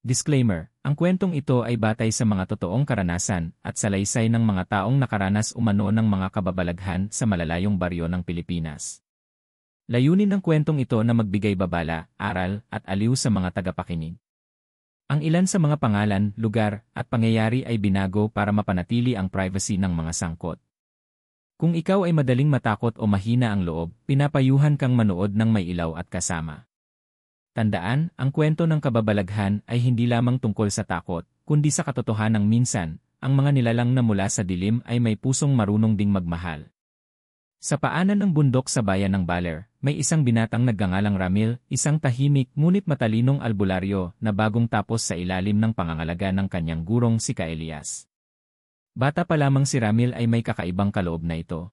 Disclaimer, ang kwentong ito ay batay sa mga totoong karanasan at salaysay ng mga taong nakaranas umano ng mga kababalaghan sa malalayong baryo ng Pilipinas. Layunin ng kwentong ito na magbigay babala, aral, at aliw sa mga tagapakinig. Ang ilan sa mga pangalan, lugar, at pangyayari ay binago para mapanatili ang privacy ng mga sangkot. Kung ikaw ay madaling matakot o mahina ang loob, pinapayuhan kang manood ng may ilaw at kasama. Tandaan, ang kwento ng kababalaghan ay hindi lamang tungkol sa takot, kundi sa katotohanang minsan, ang mga nilalang na mula sa dilim ay may pusong marunong ding magmahal. Sa paanan ng bundok sa bayan ng Baler, may isang binatang nagngangalang Ramil, isang tahimik ngunit matalinong albularyo na bagong tapos sa ilalim ng pangangalaga ng kanyang gurong si Ka Elias. Bata pa lamang si Ramil ay may kakaibang kaloob na ito.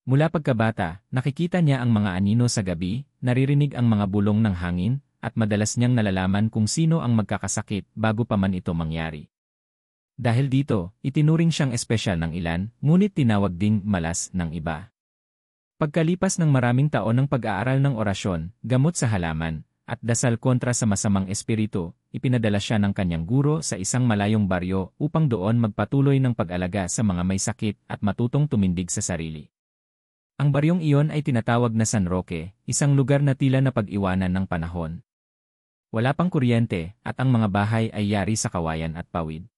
Mula pagkabata, nakikita niya ang mga anino sa gabi, naririnig ang mga bulong ng hangin, at madalas niyang nalalaman kung sino ang magkakasakit bago pa man ito mangyari. Dahil dito, itinuring siyang espesyal ng ilan, ngunit tinawag ding malas ng iba. Pagkalipas ng maraming taon ng pag-aaral ng orasyon, gamot sa halaman, at dasal kontra sa masamang espiritu, ipinadala siya ng kanyang guro sa isang malayong baryo upang doon magpatuloy ng pag-alaga sa mga may sakit at matutong tumindig sa sarili. Ang baryong iyon ay tinatawag na San Roque, isang lugar na tila na pag-iwanan ng panahon. Wala pang kuryente at ang mga bahay ay yari sa kawayan at pawid.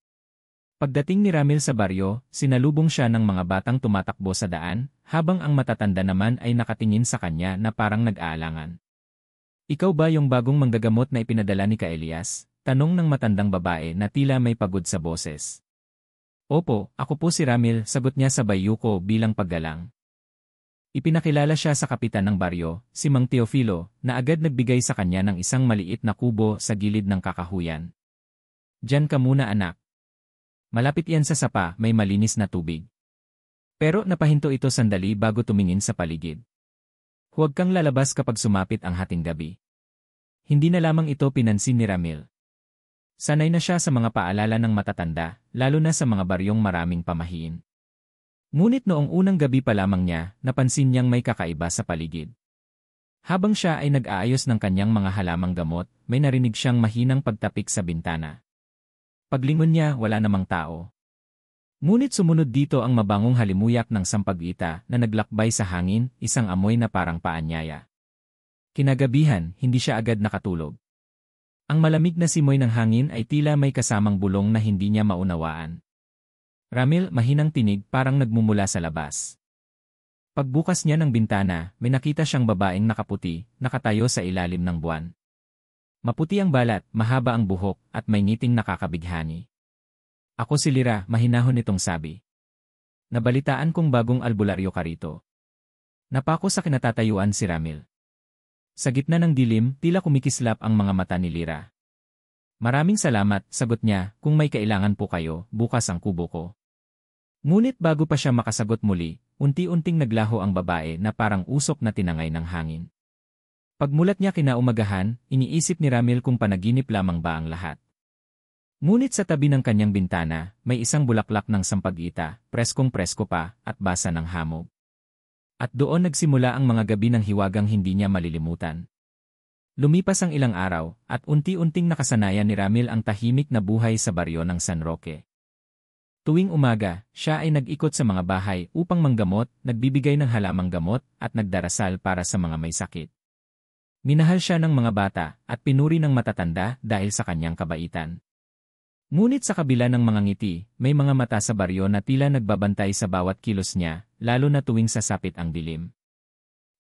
Pagdating ni Ramil sa baryo, sinalubong siya ng mga batang tumatakbo sa daan, habang ang matatanda naman ay nakatingin sa kanya na parang nag-aalangan. "Ikaw ba yung bagong manggagamot na ipinadala ni Ka Elias?" Tanong ng matandang babae na tila may pagod sa boses. "Opo, ako po si Ramil," sagot niya sa bayuko bilang paggalang. Ipinakilala siya sa kapitan ng baryo, si Mang Teofilo, na agad nagbigay sa kanya ng isang maliit na kubo sa gilid ng kakahuyan. "Diyan ka muna anak. Malapit yan sa sapa, may malinis na tubig." Pero napahinto ito sandali bago tumingin sa paligid. "Huwag kang lalabas kapag sumapit ang hating gabi." Hindi na lamang ito pinansin ni Ramil. Sanay na siya sa mga paalala ng matatanda, lalo na sa mga baryong maraming pamahiin. Ngunit noong unang gabi pa lamang niya, napansin niyang may kakaiba sa paligid. Habang siya ay nag-aayos ng kanyang mga halamang gamot, may narinig siyang mahinang pagtapik sa bintana. Paglingon niya, wala namang tao. Ngunit sumunod dito ang mabangong halimuyak ng sampagita na naglakbay sa hangin, isang amoy na parang paanyaya. Kinagabihan, hindi siya agad nakatulog. Ang malamig na simoy ng hangin ay tila may kasamang bulong na hindi niya maunawaan. Ramil, mahinang tinig parang nagmumula sa labas. Pagbukas niya ng bintana, may nakita siyang babaeng nakaputi, nakatayo sa ilalim ng buwan. Maputi ang balat, mahaba ang buhok, at may ngiting nakakabighani. "Ako si Lira," mahinahon nitong sabi. "Nabalitaan kong bagong albularyo ka rito." Napako sa kinatatayuan si Ramil. Sa gitna ng dilim, tila kumikislap ang mga mata ni Lira. "Maraming salamat," sagot niya, "kung may kailangan po kayo, bukas ang kubo ko." Ngunit bago pa siya makasagot muli, unti-unting naglaho ang babae na parang usok na tinangay ng hangin. Pagmulat niya kinaumagahan, iniisip ni Ramil kung panaginip lamang ba ang lahat. Ngunit sa tabi ng kanyang bintana, may isang bulaklak ng sampagita, preskong-presko pa, at basa ng hamog. At doon nagsimula ang mga gabi ng hiwagang hindi niya malilimutan. Lumipas ang ilang araw, at unti-unting nakasanayan ni Ramil ang tahimik na buhay sa baryo ng San Roque. Tuwing umaga, siya ay nag-ikot sa mga bahay upang manggamot, nagbibigay ng halamang gamot, at nagdarasal para sa mga may sakit. Minahal siya ng mga bata, at pinuri ng matatanda dahil sa kanyang kabaitan. Ngunit sa kabila ng mga ngiti, may mga mata sa baryo na tila nagbabantay sa bawat kilos niya, lalo na tuwing sasapit ang dilim.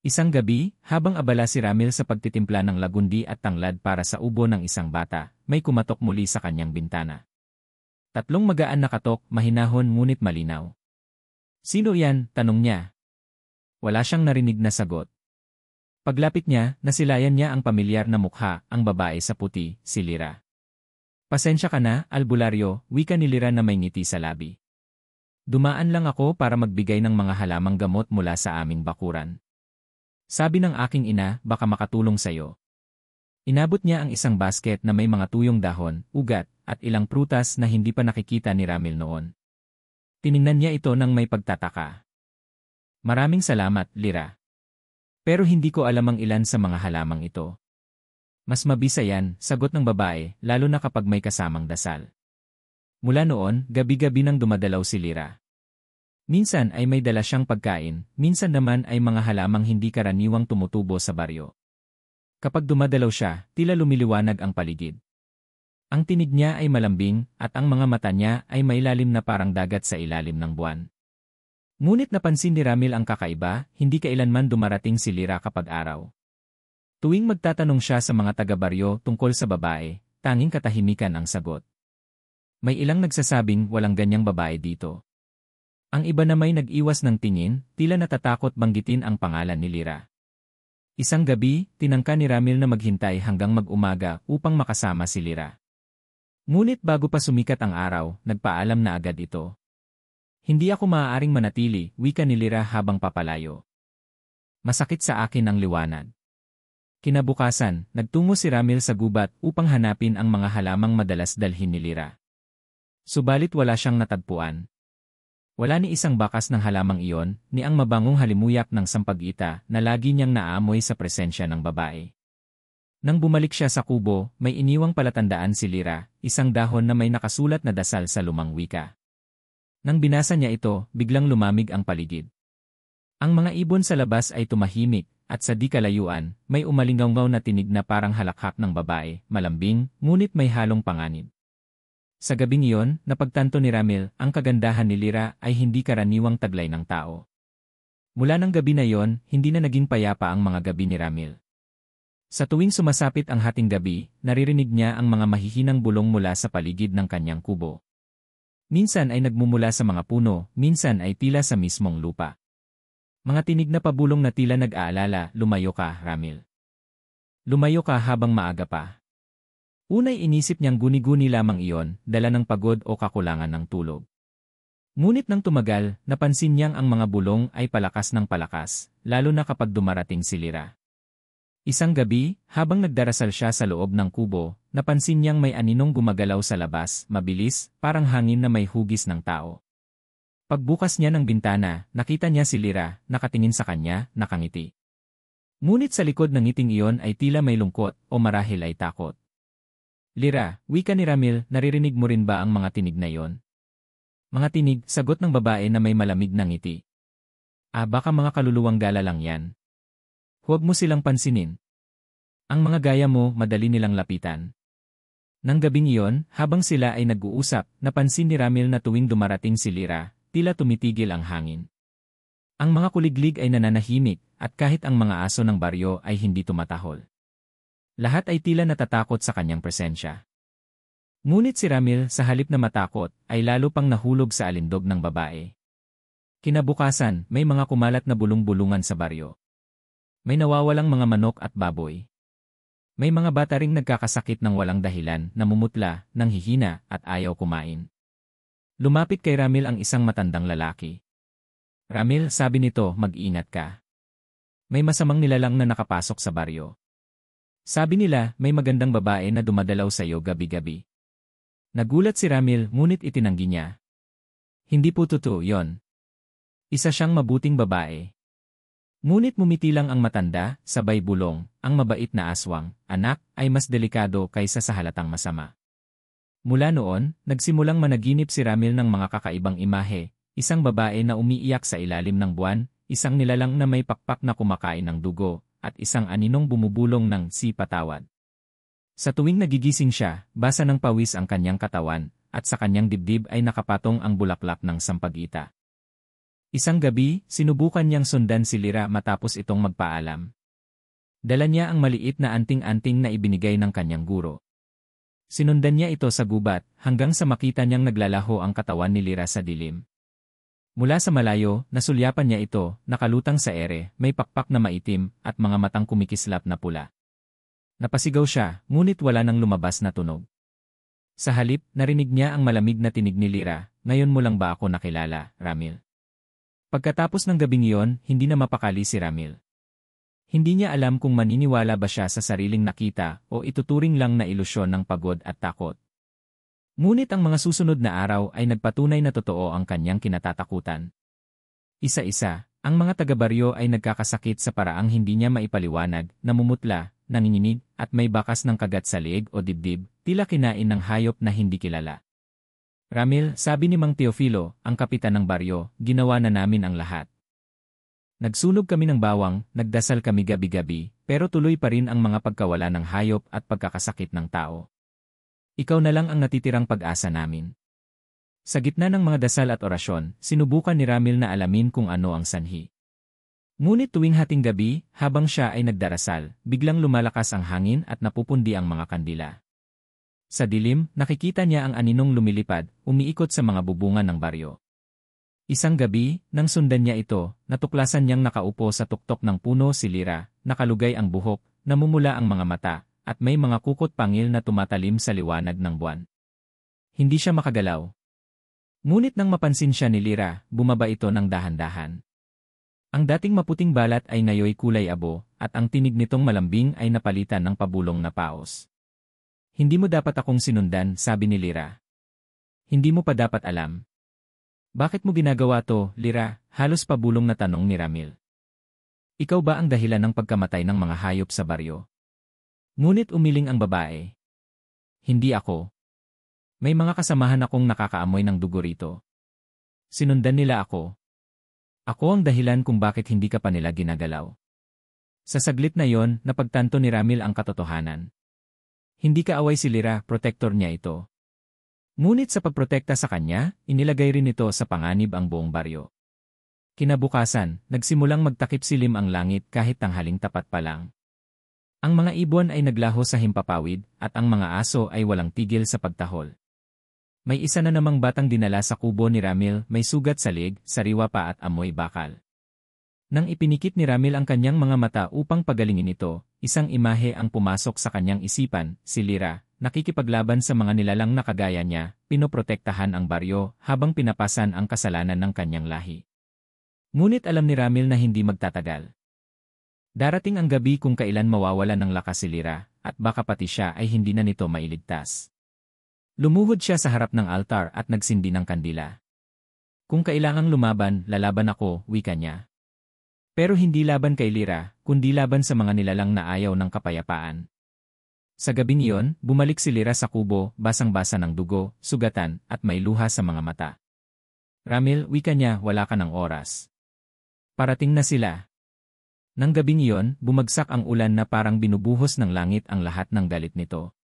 Isang gabi, habang abala si Ramil sa pagtitimpla ng lagundi at tanglad para sa ubo ng isang bata, may kumatok muli sa kanyang bintana. Tatlong magaan na katok, mahinahon ngunit malinaw. "Sino yan?" tanong niya. Wala siyang narinig na sagot. Paglapit niya, nasilayan niya ang pamilyar na mukha, ang babae sa puti, si Lira. "Pasensya ka na, albularyo," wika ni Lira na may ngiti sa labi. "Dumaan lang ako para magbigay ng mga halamang gamot mula sa aming bakuran. Sabi ng aking ina, baka makatulong sayo." Inabot niya ang isang basket na may mga tuyong dahon, ugat, at ilang prutas na hindi pa nakikita ni Ramil noon. Tiningnan niya ito nang may pagtataka. "Maraming salamat, Lira. Pero hindi ko alam ang ilan sa mga halamang ito." Mas mabisa yan, sagot ng babae, lalo na kapag may kasamang dasal. Mula noon, gabi-gabi nang dumadalaw si Lyra. Minsan ay may dala siyang pagkain, minsan naman ay mga halamang hindi karaniwang tumutubo sa baryo. Kapag dumadalaw siya, tila lumiliwanag ang paligid. Ang tinig niya ay malambing, at ang mga mata niya ay mailalim na parang dagat sa ilalim ng buwan. Ngunit napansin ni Ramil ang kakaiba, hindi kailanman dumarating si Lyra kapag araw. Tuwing magtatanong siya sa mga taga-baryo tungkol sa babae, tanging katahimikan ang sagot. May ilang nagsasabing walang ganyang babae dito. Ang iba na may nag-iwas ng tingin, tila natatakot banggitin ang pangalan ni Lyra. Isang gabi, tinangka ni Ramil na maghintay hanggang mag-umaga upang makasama si Lyra. Ngunit bago pa sumikat ang araw, nagpaalam na agad ito. Hindi ako maaaring manatili, wika ni Lyra habang papalayo. Masakit sa akin ang liwanag. Kinabukasan, nagtungo si Ramil sa gubat upang hanapin ang mga halamang madalas dalhin ni Lyra. Subalit wala siyang natagpuan. Wala ni isang bakas ng halamang iyon, ni ang mabangong halimuyak ng sampagita na lagi niyang naamoy sa presensya ng babae. Nang bumalik siya sa kubo, may iniwang palatandaan si Lyra, isang dahon na may nakasulat na dasal sa lumang wika. Nang binasa niya ito, biglang lumamig ang paligid. Ang mga ibon sa labas ay tumahimik, at sa di kalayuan, may umalingaw na tinig na parang halakhak ng babae, malambing, ngunit may halong panganib. Sa gabing iyon, napagtanto ni Ramil, ang kagandahan ni Lyra ay hindi karaniwang taglay ng tao. Mula ng gabi na iyon, hindi na naging payapa ang mga gabi ni Ramil. Sa tuwing sumasapit ang hating gabi, naririnig niya ang mga mahihinang bulong mula sa paligid ng kanyang kubo. Minsan ay nagmumula sa mga puno, minsan ay tila sa mismong lupa. Mga tinig na pabulong na tila nag-aalala, lumayo ka, Ramil. Lumayo ka habang maaga pa. Unay inisip niyang guni-guni lamang iyon, dala ng pagod o kakulangan ng tulog. Ngunit nang tumagal, napansin niyang ang mga bulong ay palakas ng palakas, lalo na kapag dumarating si Lyra. Isang gabi, habang nagdarasal siya sa loob ng kubo, napansin niyang may aninong gumagalaw sa labas, mabilis, parang hangin na may hugis ng tao. Pagbukas niya ng bintana, nakita niya si Lyra, nakatingin sa kanya, nakangiti. Ngunit sa likod ng ngiting iyon ay tila may lungkot, o marahil ay takot. Lyra, wika ni Ramil, naririnig mo rin ba ang mga tinig na iyon? Mga tinig, sagot ng babae na may malamig na ngiti. Baka mga kaluluwang gala lang yan. Huwag mo silang pansinin. Ang mga gaya mo, madali nilang lapitan. Nang gabing iyon, habang sila ay nag-uusap, napansin ni Ramil na tuwing dumarating si Lyra, tila tumitigil ang hangin. Ang mga kuliglig ay nananahimik, at kahit ang mga aso ng baryo ay hindi tumatahol. Lahat ay tila natatakot sa kanyang presensya. Ngunit si Ramil, sa halip na matakot, ay lalo pang nahulog sa alindog ng babae. Kinabukasan, may mga kumalat na bulong-bulungan sa baryo. May nawawalang mga manok at baboy. May mga bata ring nagkakasakit ng walang dahilan, namumutla, nanghihina, at ayaw kumain. Lumapit kay Ramil ang isang matandang lalaki. Ramil, sabi nito, mag-ingat ka. May masamang nilalang na nakapasok sa baryo. Sabi nila, may magandang babae na dumadalaw sa iyo gabi-gabi. Nagulat si Ramil, ngunit itinanggi niya. Hindi po totoo yon. Isa siyang mabuting babae. Ngunit mumiti lang ang matanda, sabay bulong, ang mabait na aswang, anak, ay mas delikado kaysa sa halatang masama. Mula noon, nagsimulang managinip si Ramil ng mga kakaibang imahe, isang babae na umiiyak sa ilalim ng buwan, isang nilalang na may pakpak na kumakain ng dugo, at isang aninong bumubulong ng si patawad. Sa tuwing nagigising siya, basa ng pawis ang kanyang katawan, at sa kanyang dibdib ay nakapatong ang bulaklak ng sampagita. Isang gabi, sinubukan niyang sundan si Lyra matapos itong magpaalam. Dala niya ang maliit na anting-anting na ibinigay ng kanyang guro. Sinundan niya ito sa gubat hanggang sa makita niyang naglalaho ang katawan ni Lyra sa dilim. Mula sa malayo, nasulyapan niya ito, nakalutang sa ere, may pakpak na maitim at mga matang kumikislap na pula. Napasigaw siya, ngunit wala nang lumabas na tunog. Sa halip, narinig niya ang malamig na tinig ni Lyra, ngayon mo lang ba ako nakilala, Ramil? Pagkatapos ng gabing iyon, hindi na mapakali si Ramil. Hindi niya alam kung maniniwala ba siya sa sariling nakita o ituturing lang na ilusyon ng pagod at takot. Ngunit ang mga susunod na araw ay nagpatunay na totoo ang kanyang kinatatakutan. Isa-isa, ang mga taga-baryo ay nagkakasakit sa paraang hindi niya maipaliwanag, namumutla, nanginginig, at may bakas ng kagat sa leeg o dibdib, tila kinain ng hayop na hindi kilala. Ramil, sabi ni Mang Teofilo, ang kapitan ng baryo, ginawa na namin ang lahat. Nagsunog kami ng bawang, nagdasal kami gabi-gabi, pero tuloy pa rin ang mga pagkawala ng hayop at pagkakasakit ng tao. Ikaw na lang ang natitirang pag-asa namin. Sa gitna ng mga dasal at orasyon, sinubukan ni Ramil na alamin kung ano ang sanhi. Ngunit tuwing hating gabi, habang siya ay nagdarasal, biglang lumalakas ang hangin at napupundi ang mga kandila. Sa dilim, nakikita niya ang aninong lumilipad, umiikot sa mga bubungan ng baryo. Isang gabi, nang sundan niya ito, natuklasan niyang nakaupo sa tuktok ng puno si Lyra, nakalugay ang buhok, namumula ang mga mata, at may mga kukot pangil na tumatalim sa liwanag ng buwan. Hindi siya makagalaw. Ngunit nang mapansin siya ni Lyra, bumaba ito ng dahan-dahan. Ang dating maputing balat ay ngayoy kulay abo, at ang tinig nitong malambing ay napalitan ng pabulong na paos. Hindi mo dapat akong sinundan, sabi ni Lyra. Hindi mo pa dapat alam. Bakit mo ginagawa to, Lyra? Halos pabulong na tanong ni Ramil. Ikaw ba ang dahilan ng pagkamatay ng mga hayop sa baryo? Ngunit umiling ang babae. Hindi ako. May mga kasamahan akong nakakaamoy ng dugo rito. Sinundan nila ako. Ako ang dahilan kung bakit hindi ka pa nila ginagalaw. Sa saglit na yon, napagtanto ni Ramil ang katotohanan. Hindi kaaway si Lyra, protector niya ito. Ngunit sa pagprotekta sa kanya, inilagay rin ito sa panganib ang buong baryo. Kinabukasan, nagsimulang magtakip silim ang langit kahit tanghaling tapat pa lang. Ang mga ibon ay naglaho sa himpapawid, at ang mga aso ay walang tigil sa pagtahol. May isa na namang batang dinala sa kubo ni Ramil, may sugat sa leeg, sariwa pa at amoy bakal. Nang ipinikit ni Ramil ang kanyang mga mata upang pagalingin ito, isang imahe ang pumasok sa kanyang isipan, si Lyra, nakikipaglaban sa mga nilalang na kagaya niya, pinoprotektahan ang baryo habang pinapasan ang kasalanan ng kanyang lahi. Ngunit alam ni Ramil na hindi magtatagal. Darating ang gabi kung kailan mawawala ng lakas si Lyra, at baka pati siya ay hindi na nito mailigtas. Lumuhod siya sa harap ng altar at nagsindi ng kandila. Kung kailangang lumaban, lalaban ako, wika niya. Pero hindi laban kay Lyra, kundi laban sa mga nilalang na ayaw ng kapayapaan. Sa gabing iyon, bumalik si Lyra sa kubo, basang-basa ng dugo, sugatan, at may luha sa mga mata. Ramil, wika niya, wala ka ng oras. Parating na sila. Nang gabing iyon, bumagsak ang ulan na parang binubuhos ng langit ang lahat ng galit nito.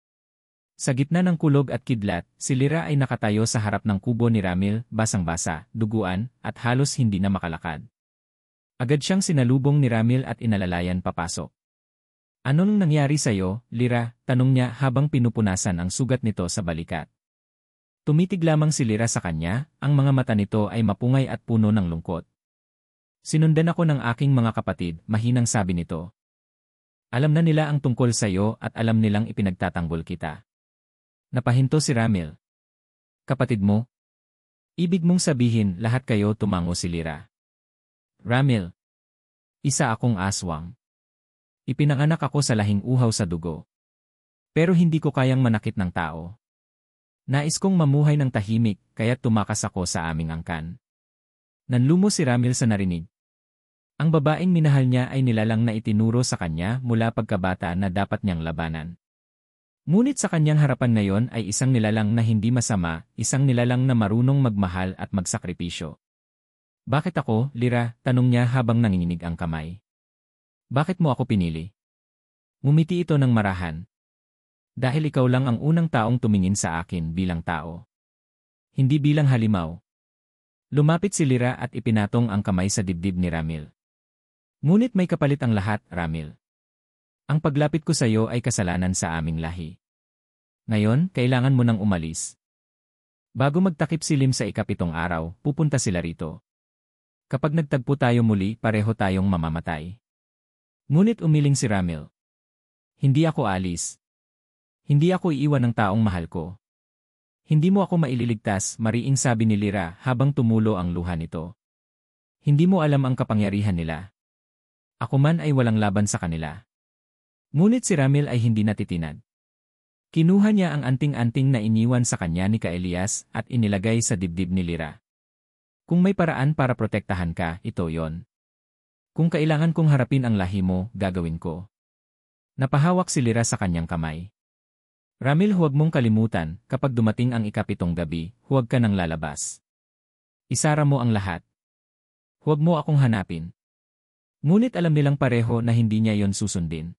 Sa gitna ng kulog at kidlat, si Lyra ay nakatayo sa harap ng kubo ni Ramil, basang-basa, duguan, at halos hindi na makalakad. Agad siyang sinalubong ni Ramil at inalalayan papasok. Anong nangyari sa'yo, Lyra? Tanong niya habang pinupunasan ang sugat nito sa balikat. Tumitig lamang si Lyra sa kanya, ang mga mata nito ay mapungay at puno ng lungkot. Sinundan ako ng aking mga kapatid, mahinang sabi nito. Alam na nila ang tungkol sa'yo at alam nilang ipinagtatanggol kita. Napahinto si Ramil. Kapatid mo? Ibig mong sabihin lahat kayo tumango si Lyra. Ramil. Isa akong aswang. Ipinanganak ako sa lahing uhaw sa dugo. Pero hindi ko kayang manakit ng tao. Nais kong mamuhay ng tahimik, kaya't tumakas ako sa aming angkan. Nanlumo si Ramil sa narinig. Ang babaeng minahal niya ay nilalang na itinuro sa kanya mula pagkabata na dapat niyang labanan. Ngunit sa kanyang harapan ngayon ay isang nilalang na hindi masama, isang nilalang na marunong magmahal at magsakripisyo. Bakit ako, Lyra? Tanong niya habang nanginginig ang kamay. Bakit mo ako pinili? Ngumiti ito ng marahan. Dahil ikaw lang ang unang taong tumingin sa akin bilang tao. Hindi bilang halimaw. Lumapit si Lyra at ipinatong ang kamay sa dibdib ni Ramil. Ngunit may kapalit ang lahat, Ramil. Ang paglapit ko sa iyo ay kasalanan sa aming lahi. Ngayon, kailangan mo nang umalis. Bago magtakip silim sa ikapitong araw, pupunta sila rito. Kapag nagtagpo tayo muli, pareho tayong mamamatay. Ngunit umiling si Ramil. Hindi ako alis. Hindi ako iiwan ng taong mahal ko. Hindi mo ako maililigtas, mariing sabi ni Lyra habang tumulo ang luha nito. Hindi mo alam ang kapangyarihan nila. Ako man ay walang laban sa kanila. Ngunit si Ramil ay hindi natitinag. Kinuha niya ang anting-anting na iniwan sa kanya ni Kaelias at inilagay sa dibdib ni Lyra. Kung may paraan para protektahan ka, ito yon. Kung kailangan kong harapin ang lahi mo, gagawin ko. Napahawak si Lira sa kanyang kamay. Ramil, huwag mong kalimutan, kapag dumating ang ikapitong gabi, huwag ka nang lalabas. Isara mo ang lahat. Huwag mo akong hanapin. Ngunit alam nilang pareho na hindi niya yon susundin.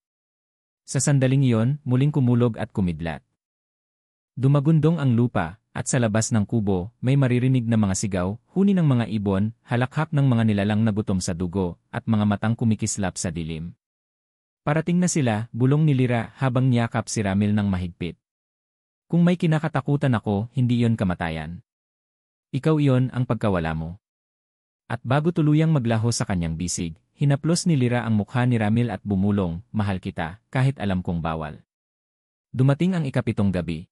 Sa sandaling iyon, muling kumulog at kumidlat. Dumagundong ang lupa, at sa labas ng kubo, may maririnig na mga sigaw, huni ng mga ibon, halakhak ng mga nilalang na gutom sa dugo, at mga matang kumikislap sa dilim. Parating na sila, bulong ni Lira habang niyakap si Ramil ng mahigpit. Kung may kinakatakutan ako, hindi yon kamatayan. Ikaw iyon ang pagkawala mo. At bago tuluyang maglaho sa kanyang bisig, hinaplos ni Lira ang mukha ni Ramil at bumulong, mahal kita, kahit alam kong bawal. Dumating ang ikapitong gabi.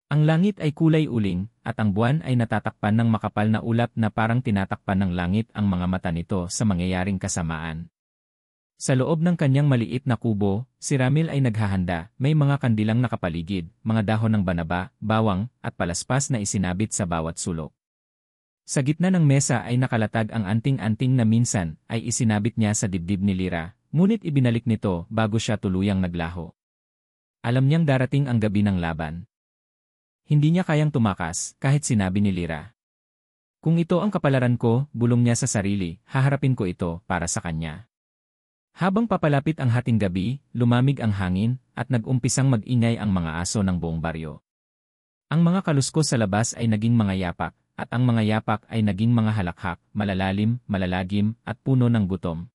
Ang langit ay kulay uling, at ang buwan ay natatakpan ng makapal na ulap na parang tinatakpan ng langit ang mga mata nito sa mangyayaring kasamaan. Sa loob ng kanyang maliit na kubo, si Ramil ay naghahanda, may mga kandilang nakapaligid, mga dahon ng banaba, bawang, at palaspas na isinabit sa bawat sulok. Sa gitna ng mesa ay nakalatag ang anting-anting na minsan ay isinabit niya sa dibdib ni Lira, ngunit ibinalik nito bago siya tuluyang naglaho. Alam niyang darating ang gabi ng laban. Hindi niya kayang tumakas, kahit sinabi ni Lira. Kung ito ang kapalaran ko, bulong niya sa sarili, haharapin ko ito para sa kanya. Habang papalapit ang hating gabi, lumamig ang hangin, at nag-umpisang mag-ingay ang mga aso ng buong baryo. Ang mga kaluskos sa labas ay naging mga yapak, at ang mga yapak ay naging mga halakhak, malalalim, malalagim, at puno ng gutom.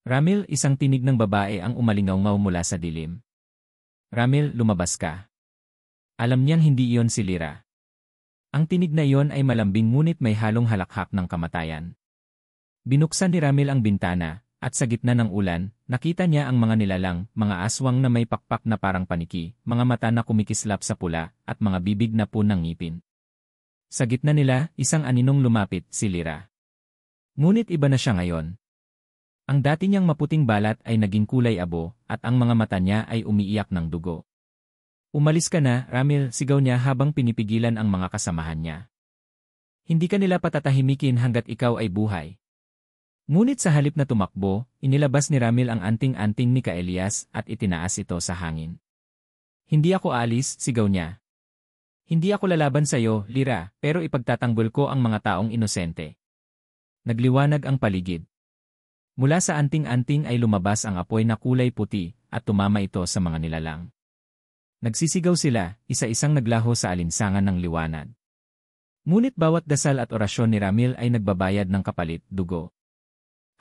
Ramil, isang tinig ng babae ang umalingaw-ngaw mula sa dilim. Ramil, lumabas ka. Alam niyang hindi iyon si Lira. Ang tinig na iyon ay malambing ngunit may halong halakhak ng kamatayan. Binuksan ni Ramil ang bintana, at sa gitna ng ulan, nakita niya ang mga nilalang, mga aswang na may pakpak na parang paniki, mga mata na kumikislap sa pula, at mga bibig na punang ngipin. Sa gitna nila, isang aninong lumapit, si Lira. Ngunit iba na siya ngayon. Ang dati niyang maputing balat ay naging kulay abo, at ang mga mata niya ay umiiyak ng dugo. Umalis ka na, Ramil, sigaw niya habang pinipigilan ang mga kasamahan niya. Hindi ka nila patatahimikin hanggat ikaw ay buhay. Ngunit sa halip na tumakbo, inilabas ni Ramil ang anting-anting ni Kaelias at itinaas ito sa hangin. Hindi ako aalis, sigaw niya. Hindi ako lalaban sa iyo, Lira, pero ipagtatanggol ko ang mga taong inosente. Nagliwanag ang paligid. Mula sa anting-anting ay lumabas ang apoy na kulay puti at tumama ito sa mga nilalang. Nagsisigaw sila, isa-isang naglaho sa alinsangan ng liwanag. Ngunit bawat dasal at orasyon ni Ramil ay nagbabayad ng kapalit, dugo.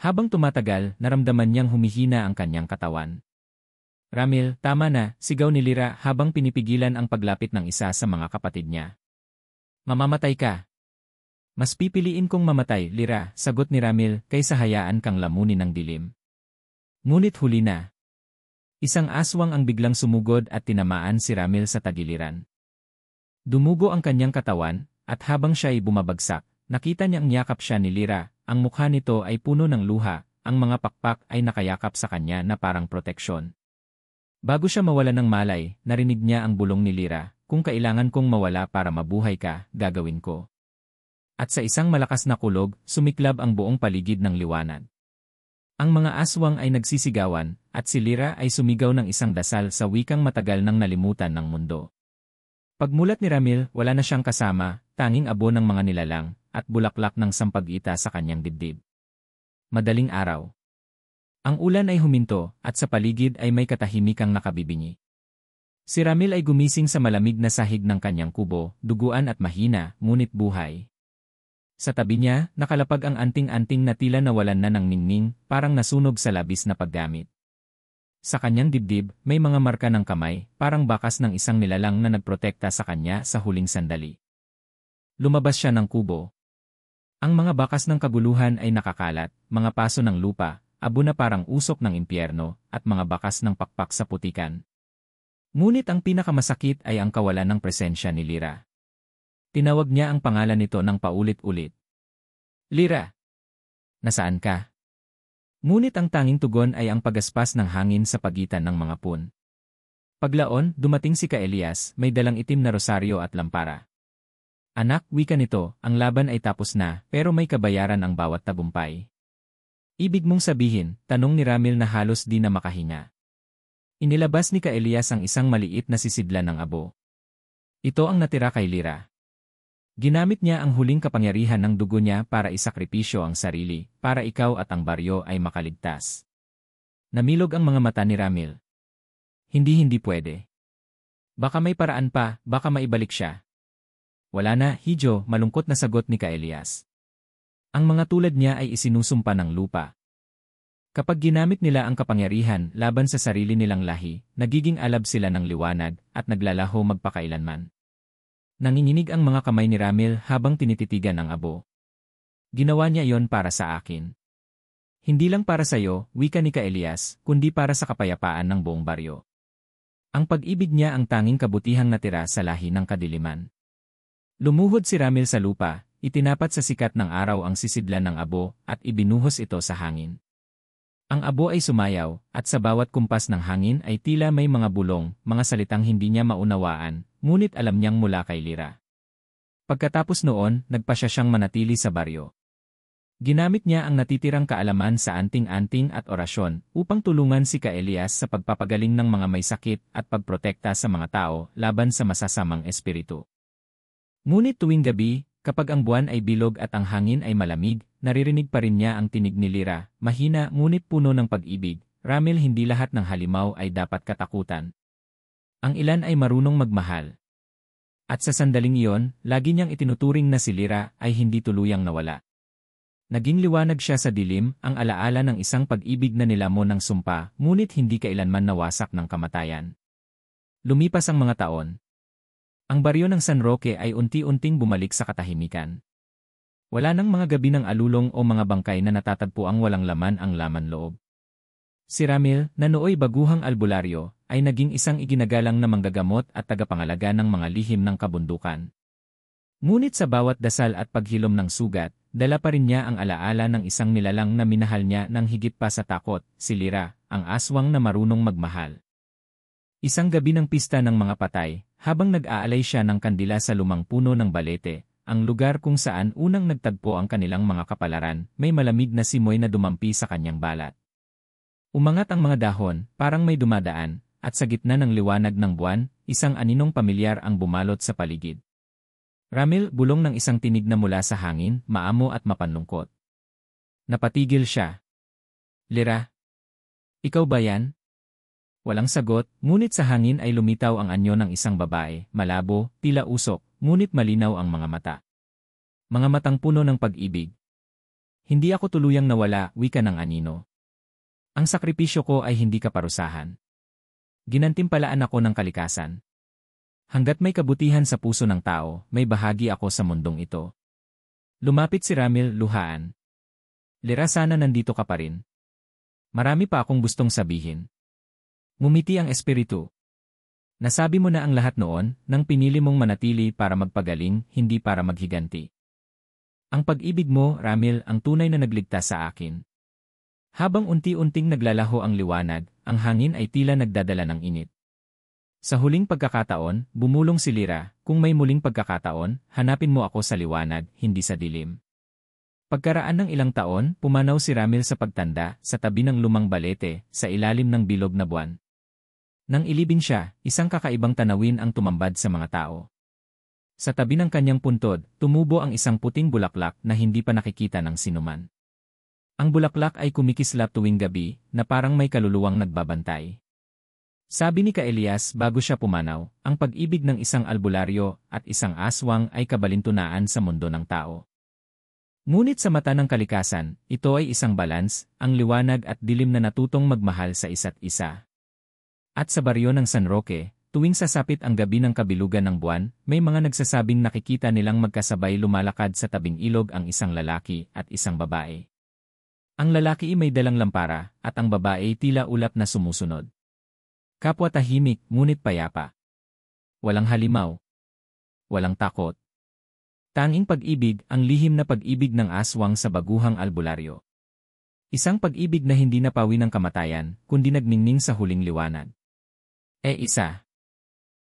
Habang tumatagal, naramdaman niyang humihina ang kanyang katawan. Ramil, tama na, sigaw ni Lira habang pinipigilan ang paglapit ng isa sa mga kapatid niya. Mamamatay ka. Mas pipiliin kong mamatay, Lira, sagot ni Ramil, kaysa hayaan kang lamunin ng dilim. Ngunit huli na. Isang aswang ang biglang sumugod at tinamaan si Ramil sa tagiliran. Dumugo ang kanyang katawan, at habang siya ay bumabagsak, nakita niyang yakap siya ni Lira. Ang mukha nito ay puno ng luha, ang mga pakpak ay nakayakap sa kanya na parang proteksyon. Bago siya mawala ng malay, narinig niya ang bulong ni Lira, kung kailangan kong mawala para mabuhay ka, gagawin ko. At sa isang malakas na kulog, sumiklab ang buong paligid ng liwanag. Ang mga aswang ay nagsisigawan, at si Lira ay sumigaw ng isang dasal sa wikang matagal nang nalimutan ng mundo. Pagmulat ni Ramil, wala na siyang kasama, tanging abo ng mga nilalang, at bulaklak ng sampag-ita sa kanyang dibdib. Madaling araw. Ang ulan ay huminto, at sa paligid ay may katahimikang nakabibingi. Si Ramil ay gumising sa malamig na sahig ng kanyang kubo, duguan at mahina, ngunit buhay. Sa tabi niya, nakalapag ang anting-anting na tila nawalan na ng ningning, parang nasunog sa labis na paggamit. Sa kanyang dibdib, may mga marka ng kamay, parang bakas ng isang nilalang na nagprotekta sa kanya sa huling sandali. Lumabas siya ng kubo. Ang mga bakas ng kaguluhan ay nakakalat, mga paso ng lupa, abo na parang usok ng impyerno, at mga bakas ng pakpak sa putikan. Ngunit ang pinakamasakit ay ang kawalan ng presensya ni Lira. Tinawag niya ang pangalan nito ng paulit-ulit. Lira! Nasaan ka? Ngunit ang tanging tugon ay ang pagaspas ng hangin sa pagitan ng mga pun. Paglaon, dumating si Kaelias, may dalang itim na rosaryo at lampara. Anak, wika nito, ang laban ay tapos na, pero may kabayaran ang bawat tagumpay. Ibig mong sabihin, tanong ni Ramil na halos di na makahinga. Inilabas ni Kaelias ang isang maliit na sisidlan ng abo. Ito ang natira kay Lyra. Ginamit niya ang huling kapangyarihan ng dugo niya para isakripisyo ang sarili, para ikaw at ang baryo ay makaligtas. Namilog ang mga mata ni Ramil. Hindi pwede. Baka may paraan pa, baka maibalik siya. Wala na, Hijo, malungkot na sagot ni Kaelias. Ang mga tulad niya ay isinusumpa ng lupa. Kapag ginamit nila ang kapangyarihan laban sa sarili nilang lahi, nagiging alab sila ng liwanag at naglalaho magpakailanman. Nanginginig ang mga kamay ni Ramil habang tinititigan ang abo. Ginawa niya iyon para sa akin. Hindi lang para sa iyo, wika ni Kaelias, kundi para sa kapayapaan ng buong baryo. Ang pag-ibig niya ang tanging kabutihang natira sa lahi ng kadiliman. Lumuhod si Ramil sa lupa, itinapat sa sikat ng araw ang sisidlan ng abo at ibinuhos ito sa hangin. Ang abo ay sumayaw, at sa bawat kumpas ng hangin ay tila may mga bulong, mga salitang hindi niya maunawaan, ngunit alam niyang mula kay Lyra. Pagkatapos noon, nagpasya siyang manatili sa baryo. Ginamit niya ang natitirang kaalaman sa anting-anting at orasyon upang tulungan si Kaelias sa pagpapagaling ng mga may sakit at pagprotekta sa mga tao laban sa masasamang espiritu. Ngunit tuwing gabi, kapag ang buwan ay bilog at ang hangin ay malamig, naririnig pa rin niya ang tinig ni Lyra, mahina ngunit puno ng pag-ibig. Ramil, hindi lahat ng halimaw ay dapat katakutan. Ang ilan ay marunong magmahal. At sa sandaling iyon, lagi niyang itinuturing na si Lyra ay hindi tuluyang nawala. Naging liwanag siya sa dilim, ang alaala ng isang pag-ibig na nilamon ng sumpa, ngunit hindi kailanman nawasak ng kamatayan. Lumipas ang mga taon. Ang baryo ng San Roque ay unti-unting bumalik sa katahimikan. Wala nang mga gabi ng alulong o mga bangkay na natatagpuang walang laman ang laman loob. Si Ramil, na nooy baguhang albularyo, ay naging isang iginagalang na manggagamot at tagapangalaga ng mga lihim ng kabundukan. Ngunit sa bawat dasal at paghilom ng sugat, dala pa rin niya ang alaala ng isang nilalang na minahal niya ng higit pa sa takot, si Lyra, ang aswang na marunong magmahal. Isang gabi ng pista ng mga patay, habang nag-aalay siya ng kandila sa lumang puno ng balete, ang lugar kung saan unang nagtagpo ang kanilang mga kapalaran, may malamig na simoy na dumampi sa kanyang balat. Umangat ang mga dahon, parang may dumadaan, at sa gitna ng liwanag ng buwan, isang aninong pamilyar ang bumalot sa paligid. Ramil, bulong ng isang tinig na mula sa hangin, maamo at mapanlungkot. Napatigil siya. Lyra? Ikaw ba yan? Walang sagot, ngunit sa hangin ay lumitaw ang anyo ng isang babae, malabo, tila usok, ngunit malinaw ang mga mata. Mga matang puno ng pag-ibig. Hindi ako tuluyang nawala, wika ng anino. Ang sakripisyo ko ay hindi kaparusahan. Ginantimpalaan ako ng kalikasan. Hanggat may kabutihan sa puso ng tao, may bahagi ako sa mundong ito. Lumapit si Ramil, luhaan. Lyra, sana nandito ka pa rin. Marami pa akong gustong sabihin. Ngumiti ang espiritu. Nasabi mo na ang lahat noon, nang pinili mong manatili para magpagaling, hindi para maghiganti. Ang pag-ibig mo, Ramil, ang tunay na nagligtas sa akin. Habang unti-unting naglalaho ang liwanag, ang hangin ay tila nagdadala ng init. Sa huling pagkakataon, bumulong si Lyra, kung may muling pagkakataon, hanapin mo ako sa liwanag, hindi sa dilim. Pagkaraan ng ilang taon, pumanaw si Ramil sa pagtanda, sa tabi ng lumang balete, sa ilalim ng bilog na buwan. Nang ilibing siya, isang kakaibang tanawin ang tumambad sa mga tao. Sa tabi ng kanyang puntod, tumubo ang isang puting bulaklak na hindi pa nakikita ng sinuman. Ang bulaklak ay kumikislap tuwing gabi, na parang may kaluluwang nagbabantay. Sabi ni Kaelias bago siya pumanaw, ang pag-ibig ng isang albularyo at isang aswang ay kabalintunaan sa mundo ng tao. Ngunit sa mata ng kalikasan, ito ay isang balans, ang liwanag at dilim na natutong magmahal sa isa't isa. At sa baryo ng San Roque, tuwing sasapit ang gabi ng kabilugan ng buwan, may mga nagsasabing nakikita nilang magkasabay lumalakad sa tabing ilog ang isang lalaki at isang babae. Ang lalaki ay may dalang lampara, at ang babae tila ulap na sumusunod. Kapwa tahimik, ngunit payapa. Walang halimaw. Walang takot. Tanging pag-ibig, ang lihim na pag-ibig ng aswang sa baguhang albularyo. Isang pag-ibig na hindi napawi ng kamatayan, kundi nagningning sa huling liwanag. Isa.